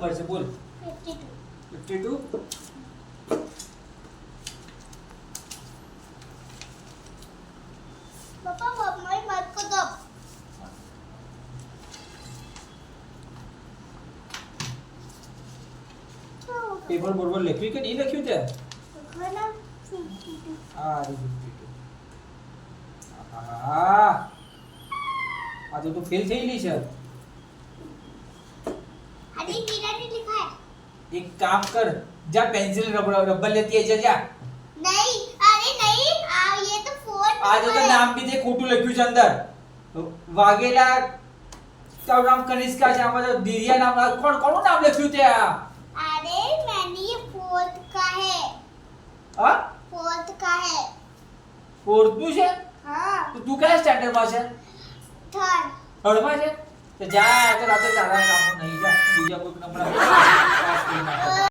number છે બોલ 52 52 પપ્પા મારી વાત કો દો પેપર બરોબર લખ્યું કે નહીં લખ્યું તે ખાના 52 આ રે 52 આ આ તો તું ફેલ થઈલી છે अरे मीरा ने लिखा है એક કામ કર જા પેન્સિલ રબર લેતી આઈ જા नहीं अरे नहीं ये तो फोन આ જો તો નામ બી તે ખોટું લખ્યું છે અંદર વાઘેલા તારું નામ કનિષ્કા છે આમાં તો દિરિયા નામ કોનું નામ લખ્યું તે આ अरे मैंने ये फोर्थ का है હા फोर्थ का है ફોર્થ નું છે हाँ તો તું કયા સ્ટાન્ડર્ડ માં છે थर्ड થર્ડ માં છે તો જા તો રાતે તારા કામ નહીં જા બીજા કોઈ નંબર